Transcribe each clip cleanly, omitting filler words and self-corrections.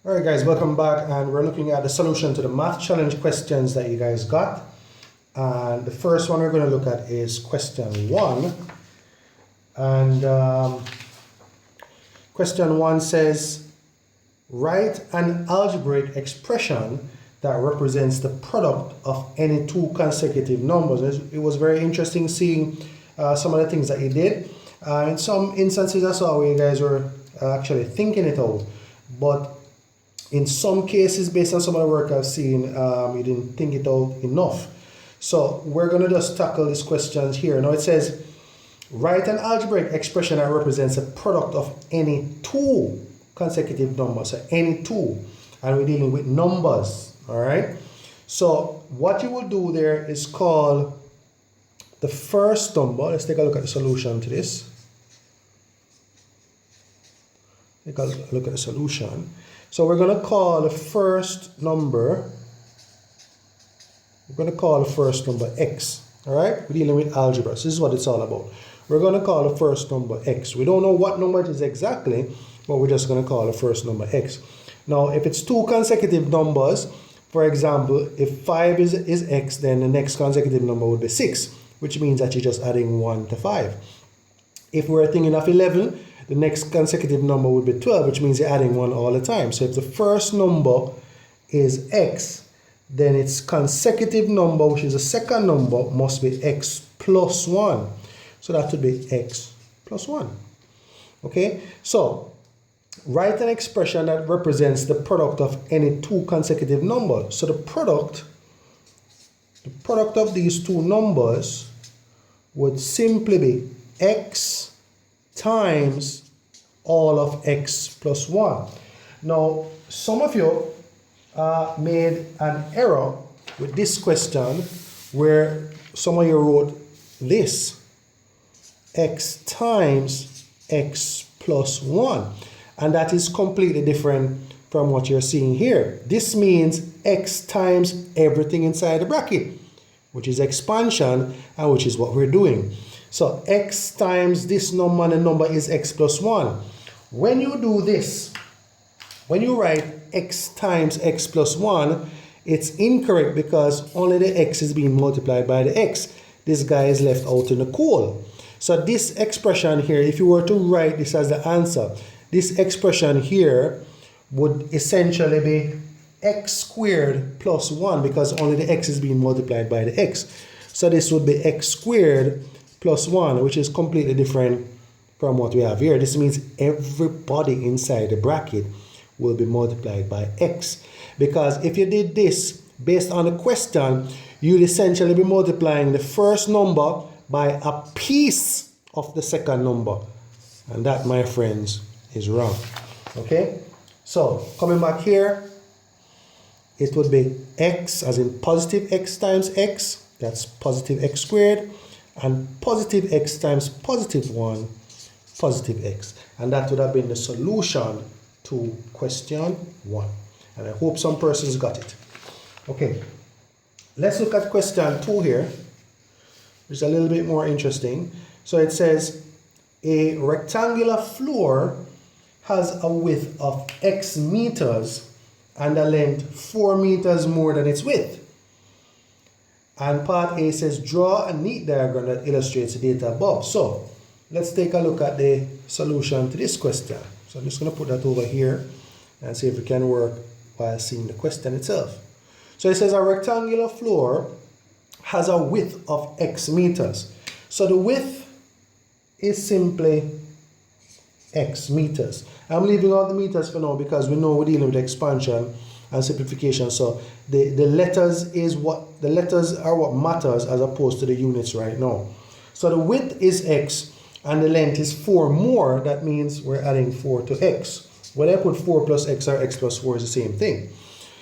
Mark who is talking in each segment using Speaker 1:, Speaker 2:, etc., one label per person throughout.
Speaker 1: Alright guys, welcome back, and we're looking at the solution to the math challenge questions that you guys got. And the first one we're going to look at is question 1. And question 1 says, write an algebraic expression that represents the product of any two consecutive numbers. It was very interesting seeing some of the things that he did. In some instances I saw where you guys were actually thinking it out, but in some cases, based on some of the work I've seen, you didn't think it out enough. So we're going to just tackle these questions here. Now it says, write an algebraic expression that represents a product of any two consecutive numbers, so any two, and we're dealing with numbers, all right? So what you will do there is call the first number. Let's take a look at the solution to this. Take a look at the solution. So we're going to call the first number, x, all right? We're dealing with algebra, so this is what it's all about. We're going to call the first number x. We don't know what number it is exactly, but we're just going to call the first number x. Now, if it's two consecutive numbers, for example, if 5 is x, then the next consecutive number would be 6, which means that you're just adding 1 to 5. If we're thinking of 11, the next consecutive number would be 12, which means you're adding 1 all the time. So if the first number is x, then its consecutive number, which is the second number, must be x plus 1. So that would be x plus 1. Okay, so write an expression that represents the product of any two consecutive numbers. So the product of these two numbers would simply be x times all of x plus 1. Now, some of you made an error with this question where some of you wrote this, x times x plus 1. And that is completely different from what you're seeing here. This means x times everything inside the bracket, which is expansion, and which is what we're doing. So x times this number, and the number is x plus 1. When you do this, when you write x times x plus 1, it's incorrect because only the x is being multiplied by the x. This guy is left out in the cold. So this expression here, if you were to write this as the answer, this expression here would essentially be x squared plus 1 because only the x is being multiplied by the x. So this would be x squared plus 1, which is completely different from what we have here. This means everybody inside the bracket will be multiplied by x. Because if you did this based on the question, you'd essentially be multiplying the first number by a piece of the second number. And that, my friends, is wrong. Okay? So, coming back here, it would be x, as in positive x times x. That's positive x squared. And positive x times positive 1, positive x. And that would have been the solution to question 1. And I hope some persons got it. Okay, let's look at question 2 here, which is a little bit more interesting. So it says, a rectangular floor has a width of x meters and a length 4 meters more than its width. And part A says, draw a neat diagram that illustrates the data above. So let's take a look at the solution to this question. So I'm just going to put that over here and see if it can work while seeing the question itself. So it says a rectangular floor has a width of x meters. So the width is simply x meters. I'm leaving out the meters for now because we know we're dealing with expansion and simplification. So the letters are what matters as opposed to the units right now. So the width is x and the length is 4 more. That means we're adding 4 to x. When I put 4 plus x or x plus 4 is the same thing.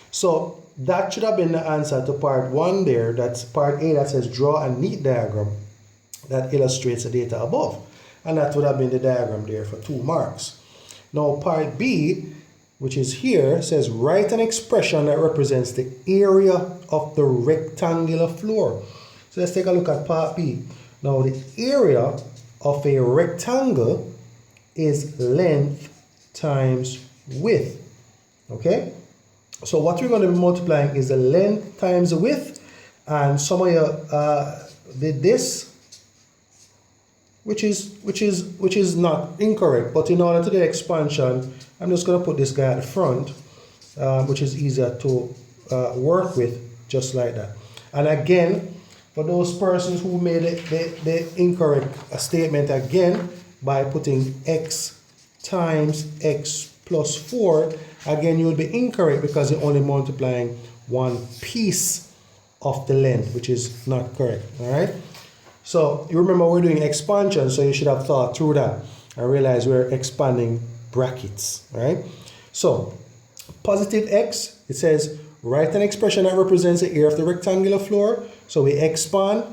Speaker 1: So that should have been the answer to part 1 there. That's part A that says draw a neat diagram that illustrates the data above. And that would have been the diagram there for 2 marks. Now part B, which is here, says write an expression that represents the area of the rectangular floor. So let's take a look at part B. Now the area of a rectangle is length times width. Okay? So what we're going to be multiplying is the length times the width, and some of you did this, which is not incorrect, but in order to do expansion, I'm just going to put this guy at the front, which is easier to work with, just like that. And again, for those persons who made the incorrect statement again by putting x times x plus 4, again you will be incorrect because you're only multiplying one piece of the length, which is not correct. All right. So you remember we're doing expansion, so you should have thought through that and realize we're expanding brackets. Right. So positive x, it says write an expression that represents the area of the rectangular floor. So we expand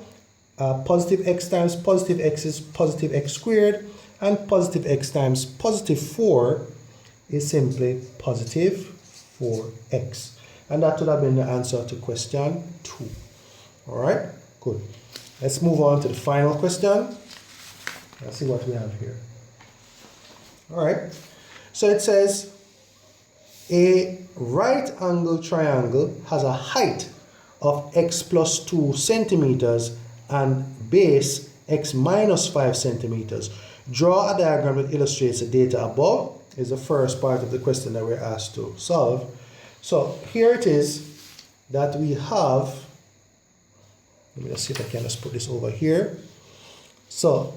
Speaker 1: positive x times positive x is positive x squared, and positive x times positive 4 is simply positive 4x. And that would have been the answer to question 2. All right, good. Let's move on to the final question. Let's see what we have here. All right, so it says a right angle triangle has a height of x plus 2 centimeters and base x minus 5 centimeters. Draw a diagram that illustrates the data above is the first part of the question that we're asked to solve. So here it is that we have, let me just see if I can just put this over here. So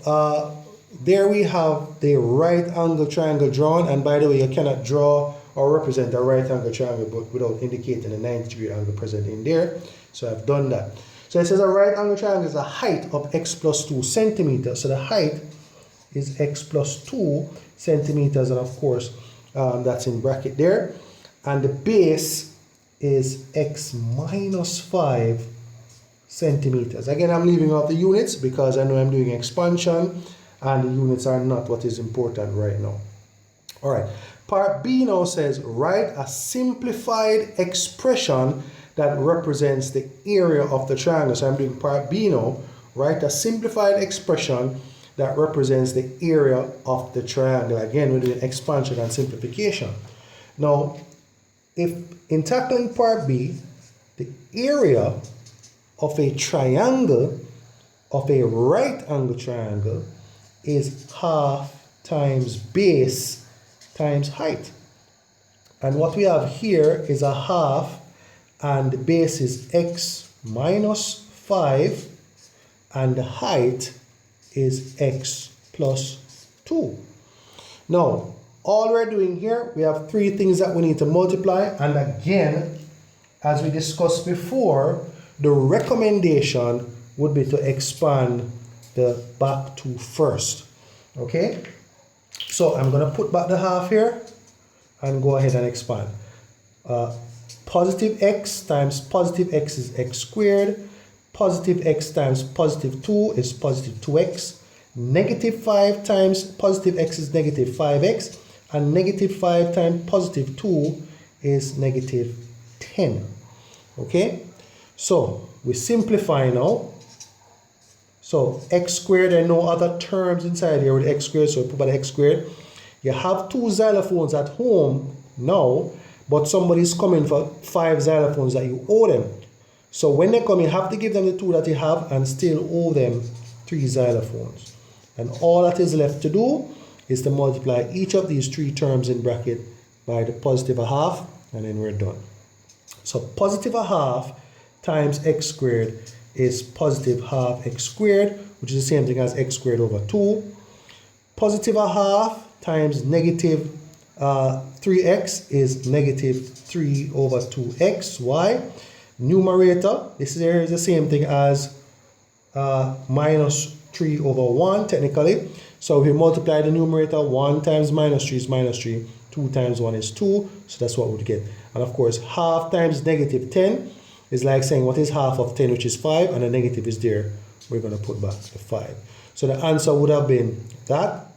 Speaker 1: there we have the right angle triangle drawn, and by the way, you cannot draw or represent a right angle triangle but without indicating the 90-degree angle present in there. So I've done that. So it says a right angle triangle is a height of x plus 2 centimeters. So the height is x plus 2 centimeters, and of course that's in bracket there. And the base is x minus 5 centimeters. Again, I'm leaving out the units because I know I'm doing expansion and the units are not what is important right now. All right, part B now says write a simplified expression that represents the area of the triangle. So I'm doing part B now. Write a simplified expression that represents the area of the triangle. Again, we're doing expansion and simplification. Now, if in tackling part B, the area of a triangle, of a right angle triangle, is half times base times height. And what we have here is a half, and the base is x minus 5, and the height is x plus 2. Now, all we're doing here, we have three things that we need to multiply, and again, as we discussed before, the recommendation would be to expand the back two first. Okay? So I'm going to put back the half here and go ahead and expand. Positive x times positive x is x squared. Positive x times positive 2 is positive 2x. Negative 5 times positive x is negative 5x. And negative 5 times positive 2 is negative 10. Okay? So we simplify now. So x squared, there are no other terms inside here with x squared, so we put back x squared. You have 2 xylophones at home now, but somebody's coming for 5 xylophones that you owe them. So when they come, you have to give them the 2 that you have and still owe them 3 xylophones. And all that is left to do is to multiply each of these 3 terms in bracket by the positive a half, and then we're done. So positive a half times x squared is positive half x squared, which is the same thing as x squared over 2. Positive a half times negative 3x is negative 3 over 2x. Why? Numerator, this is the same thing as minus 3 over 1 technically. So if we multiply the numerator, 1 times minus 3 is minus 3, 2 times 1 is 2, so that's what we'd get. And of course, half times negative 10 is like saying what is half of 10, which is 5, and the negative is there. We're going to put back the 5. So the answer would have been that,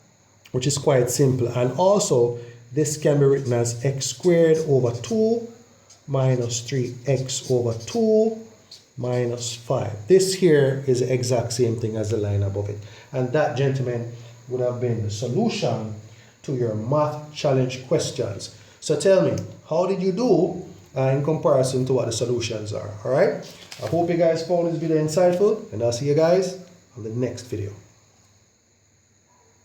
Speaker 1: which is quite simple. And also, this can be written as x squared over 2 minus 3x over 2 minus 5. This here is the exact same thing as the line above it. And that, gentlemen, would have been the solution to your math challenge questions. So tell me, how did you do in comparison to what the solutions are? All right. I hope you guys found this video insightful, and I'll see you guys on the next video.